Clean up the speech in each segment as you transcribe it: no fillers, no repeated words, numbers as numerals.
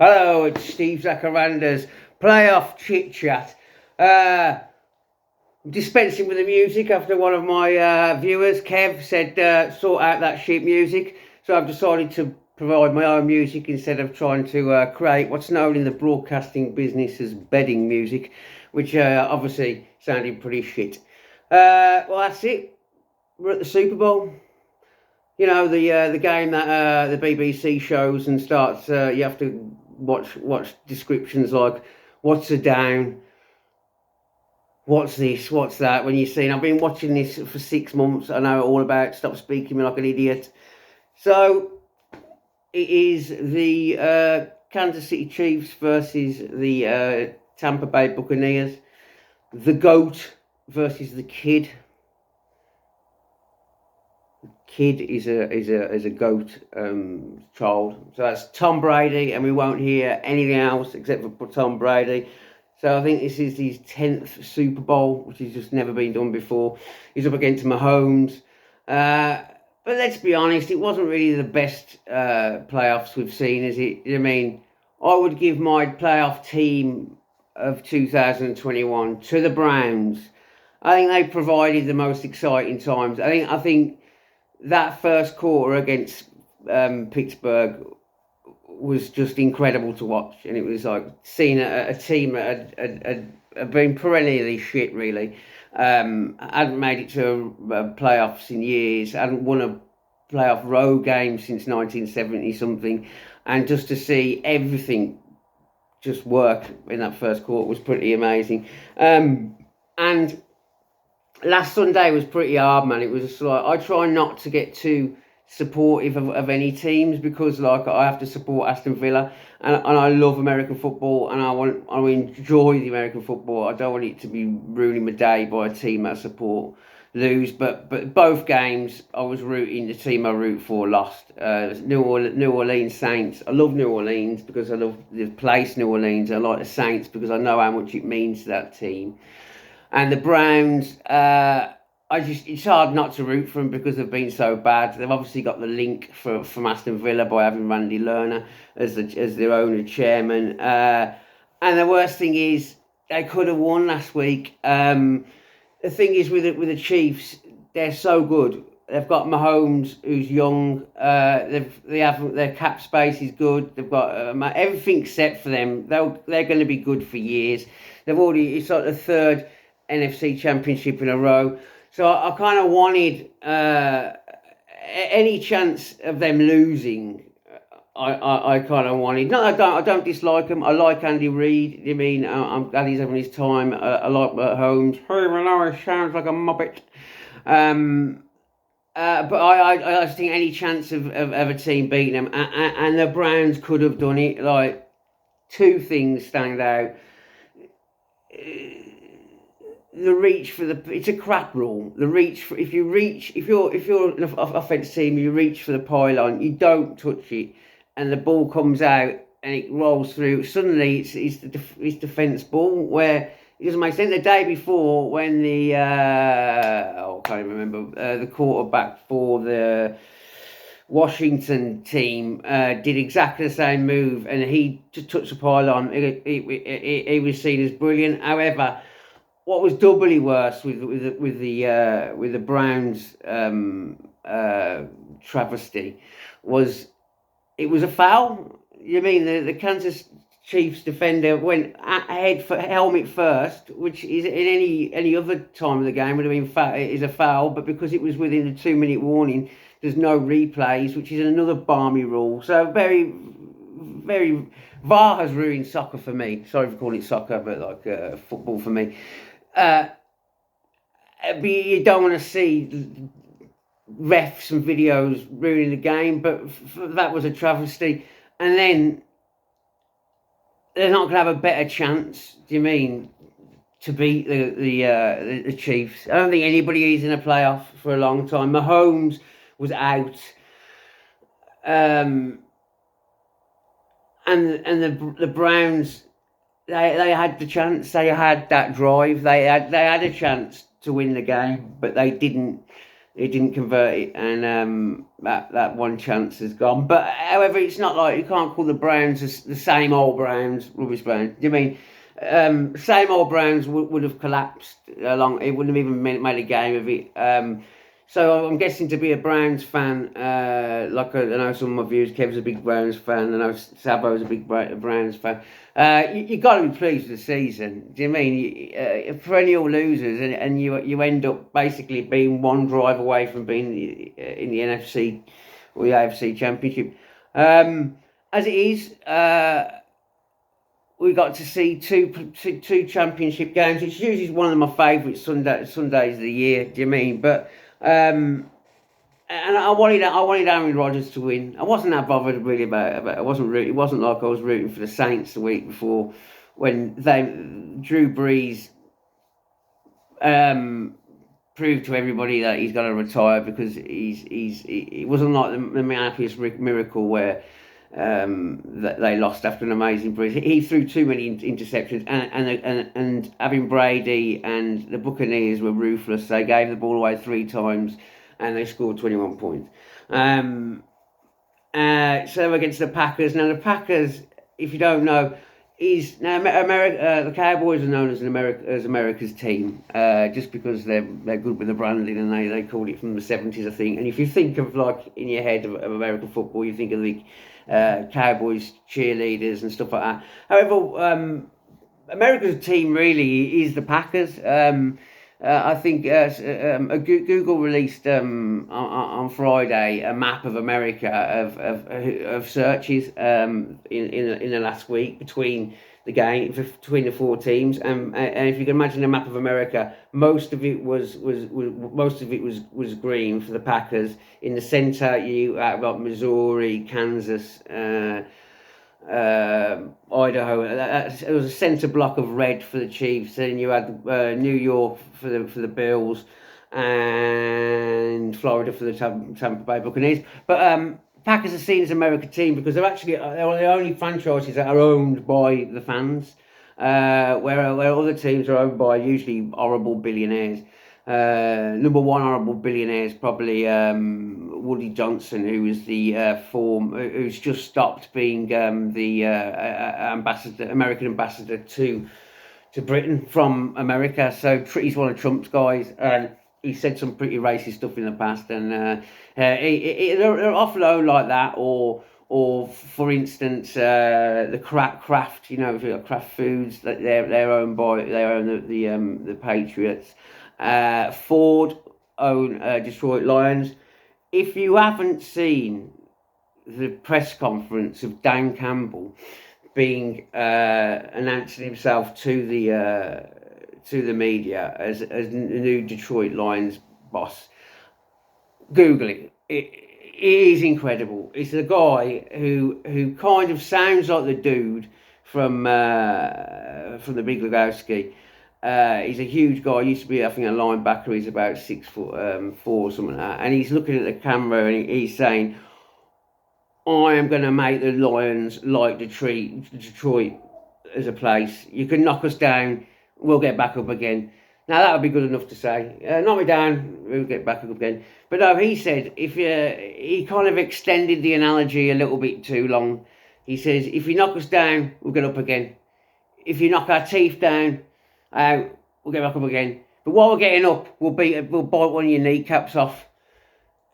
Hello, it's Steve Zacharanda's playoff chitchat. Dispensing with the music after one of my viewers, Kev, said sort out that sheet music. So I've decided to provide my own music instead of trying to create what's known in the broadcasting business as bedding music, which obviously sounded pretty shit. Well, that's it. We're at the Super Bowl. You know, the game that the BBC shows and starts. You have to watch descriptions like, "What's a down? What's this? What's that?" When you're seeing, I've been watching this for 6 months. I know all about. Stop speaking me like an idiot. So it is the Kansas City Chiefs versus the Tampa Bay Buccaneers. The GOAT versus the Kid. Kid is a GOAT child. So that's Tom Brady, and we won't hear anything else except for Tom Brady. So I think this is his 10th Super Bowl, which has just never been done before. He's up against Mahomes. But let's be honest, it wasn't really the best playoffs we've seen, is it? I mean, I would give my playoff team of 2021 to the Browns. I think they provided the most exciting times. I think that first quarter against Pittsburgh was just incredible to watch, and it was like seeing a team that had been perennially shit, really. Hadn't made it to playoffs in years, hadn't won a playoff road game since 1970 something, and just to see everything just work in that first quarter was pretty amazing. And last Sunday was pretty hard, man. It was just like, I try not to get too supportive of any teams because, like, I have to support Aston Villa, and I love American football, and I enjoy the American football. I don't want it to be ruining my day by a team I support lose. But both games, I was rooting the team I root for lost. New Orleans Saints. I love New Orleans because I love the place New Orleans. I like the Saints because I know how much it means to that team. And the Browns, it's hard not to root for them because they've been so bad. They've obviously got the link from Aston Villa by having Randy Lerner as their owner chairman. And the worst thing is they could have won last week. The thing is with the Chiefs, they're so good. They've got Mahomes, who's young. They have their cap space is good. They've got everything set for them. They're going to be good for years. It's like the third NFC Championship in a row. So I kind of wanted any chance of them losing. I kind of wanted. No, I don't dislike him. I like Andy Reid. I mean, I'm glad he's having his time. I like Holmes. Hey, Renegade sounds like a muppet. But I just think any chance of a team beating them, and the Browns could have done it. Like, two things stand out. The reach for it's a crap rule. The reach for if you're an offense team, you reach for the pylon, you don't touch it, and the ball comes out and it rolls through. Suddenly, it's defense ball where it doesn't make sense. The day before, when the I can't even remember the quarterback for the Washington team did exactly the same move, and he just touched the pylon. He was seen as brilliant. However, what was doubly worse with the Browns travesty was it was a foul. You mean the Kansas Chiefs defender went ahead for helmet first, which is in any other time of the game would have been is a foul, but because it was within the 2-minute warning, there's no replays, which is another balmy rule. So very, very VAR has ruined soccer for me. Sorry for calling it soccer, but like football for me. But you don't want to see refs and videos ruining the game, but that was a travesty. And then they're not going to have a better chance, do you mean, to beat the Chiefs? I don't think anybody is in a playoff for a long time. Mahomes was out. And the Browns, they had the chance. They had that drive. They had a chance to win the game, but they didn't. he didn't convert it, and that one chance has gone. But however, it's not like you can't call the Browns the same old Browns, rubbish Browns. Do you mean same old Browns would have collapsed along? It wouldn't have even made a game of it. So I'm guessing to be a Browns fan, like I know some of my viewers, Kev's a big Browns fan, I know Sabo's a big Browns fan. You got to be pleased with the season. Do you mean perennial losers, and you end up basically being one drive away from being in the NFC or the AFC Championship? As it is, we got to see two championship games. It's usually one of my favourite Sundays of the year. Do you mean? But and I wanted Aaron Rodgers to win. I wasn't that bothered really about it. It wasn't like I was rooting for the Saints the week before when Drew Brees proved to everybody that he's got to retire because it wasn't like the Minneapolis Miracle where that they lost after an amazing Brees. He threw too many interceptions, and having Brady and the Buccaneers were ruthless. They gave the ball away 3 times, and they scored 21 points. So against the Packers. Now the Packers, if you don't know, the Cowboys are known as America's team, just because they're good with the branding, and they called it from the 70s, I think. And if you think of, like, in your head of American football, you think of the Cowboys cheerleaders and stuff like that. However, America's team really is the Packers. I think Google released on Friday a map of America of searches in the last week between the 4 teams, and if you can imagine a map of America, most of it was green for the Packers. In the centre, you had like Missouri, Kansas, Idaho. It was a centre block of red for the Chiefs. Then you had New York for the Bills, and Florida for the Tampa Bay Buccaneers. But Packers are seen as American team because they're the only franchises that are owned by the fans, where other teams are owned by usually horrible billionaires. Number one horrible billionaire is probably Woody Johnson, who is who's just stopped being the American ambassador to Britain from America. So he's one of Trump's guys, and he said some pretty racist stuff in the past, and they're often owned like that, or for instance, the Kraft, Kraft Foods, that they own the Patriots. Ford own Detroit Lions. If you haven't seen the press conference of Dan Campbell being announcing himself to the media as the new Detroit Lions boss, Google it. It is incredible. It's a guy who kind of sounds like the dude from the Big Lebowski. He's a huge guy. He used to be, I think, a linebacker. He's about 6'4" or something like that. And he's looking at the camera and he's saying, "I am going to make the Lions like Detroit as a place. You can knock us down, we'll get back up again." Now that would be good enough to say. Knock me down, we'll get back up again. But no, he said he kind of extended the analogy a little bit too long. He says, "If you knock us down, we'll get up again. If you knock our teeth down, we'll get back up again. But while we're getting up, we'll bite one of your kneecaps off,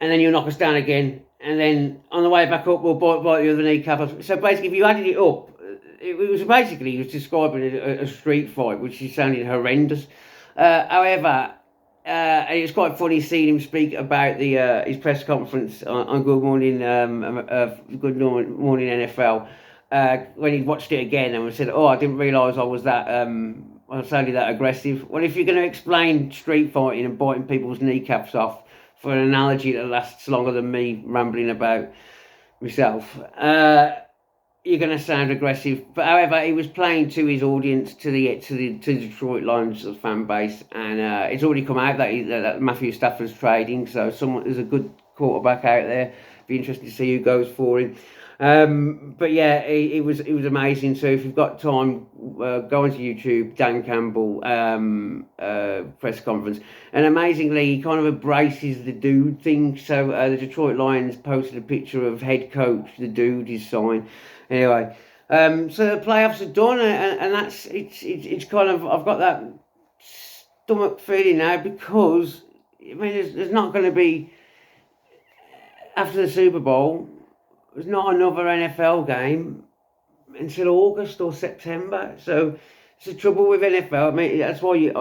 and then you'll knock us down again. And then on the way back up, we'll bite the other kneecap off." So basically, if you added it up, he was describing a street fight, which sounded horrendous. However, and it's quite funny seeing him speak about his press conference on Good Morning NFL when he watched it again and said, "Oh, I didn't realise I was sounded that aggressive." Well, if you're going to explain street fighting and biting people's kneecaps off for an analogy that lasts longer than me rambling about myself, you're going to sound aggressive. But however, he was playing to his audience, to the Detroit Lions fan base, and it's already come out that Matthew Stafford's trading. So there's a good quarterback out there. Be interesting to see who goes for him. But yeah, it was amazing. So if you've got time, go onto YouTube, Dan Campbell press conference, and amazingly, he kind of embraces the dude thing. So the Detroit Lions posted a picture of head coach, the dude, his sign. Anyway, so the playoffs are done, and that's it's kind of I've got that stomach feeling now because I mean there's not going to be after the Super Bowl. There's not another NFL game until August or September. So it's the trouble with NFL. I mean, that's why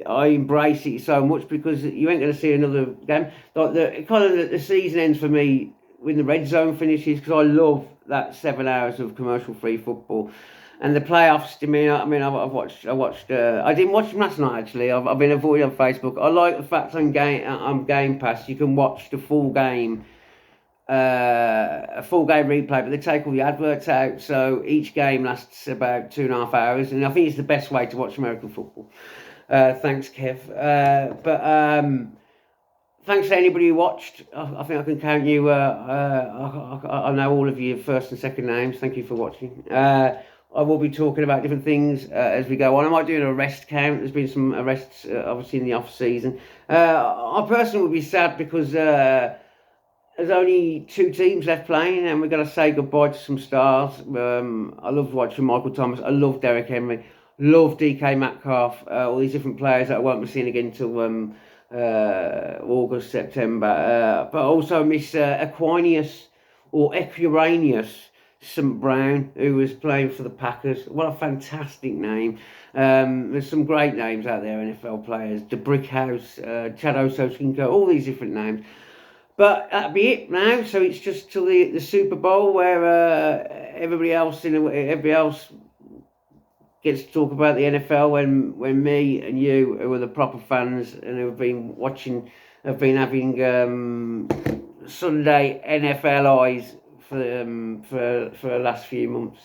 I embrace it so much because you ain't going to see another game. Like the season ends for me when the red zone finishes because I love that 7 hours of commercial-free football. And the playoffs, I've watched. I didn't watch them last night actually. I've been avoiding on Facebook. I like the fact on Game Pass you can watch the full game a full game replay, but they take all the adverts out, so each game lasts about 2.5 hours, and I think it's the best way to watch American football. Thanks, Kev. But thanks to anybody who watched. I think I can count you. I know all of your first and second names. Thank you for watching. I will be talking about different things as we go on. I might do an arrest count. There's been some arrests, obviously, in the off season. I personally would be sad because there's only 2 teams left playing, and we've got to say goodbye to some stars. I love watching Michael Thomas. I love Derek Henry. Love DK Metcalf. All these different players that I won't be seeing again until August, September. But I also miss Aquinius or Equiranius St. Brown, who was playing for the Packers. What a fantastic name. There's some great names out there, NFL players. The Brick House, Chad Ochocinco, all these different names. But that'll be it now. So it's just till the Super Bowl where everybody else gets to talk about the NFL when me and you, who are the proper fans and who have been watching, have been having Sunday NFL eyes for the last few months.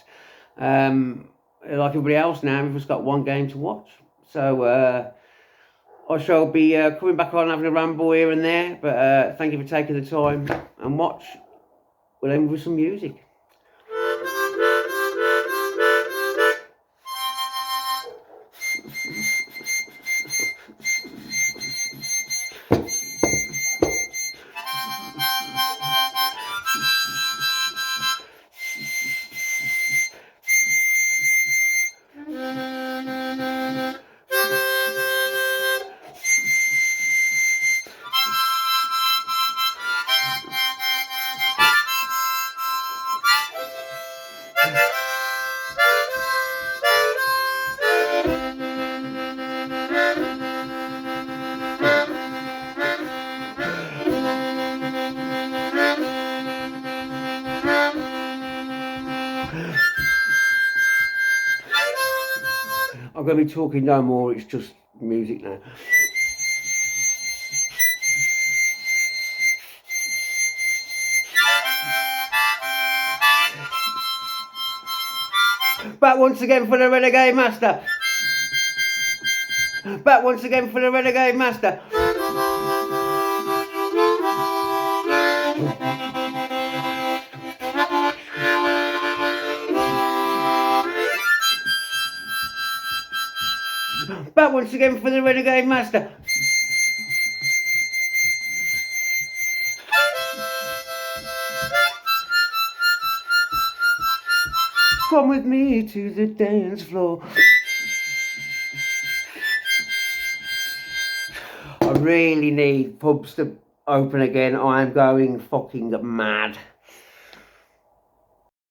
Like everybody else now, we've just got one game to watch. So I shall be coming back on having a ramble here and there, but thank you for taking the time and watch. We'll end with some music. I'm going to be talking no more, it's just music now. Back once again for the Renegade Master. Back once again for the Renegade Master. Back once again for the Renegade Master. Come with me to the dance floor. I really need pubs to open again. I am going fucking mad.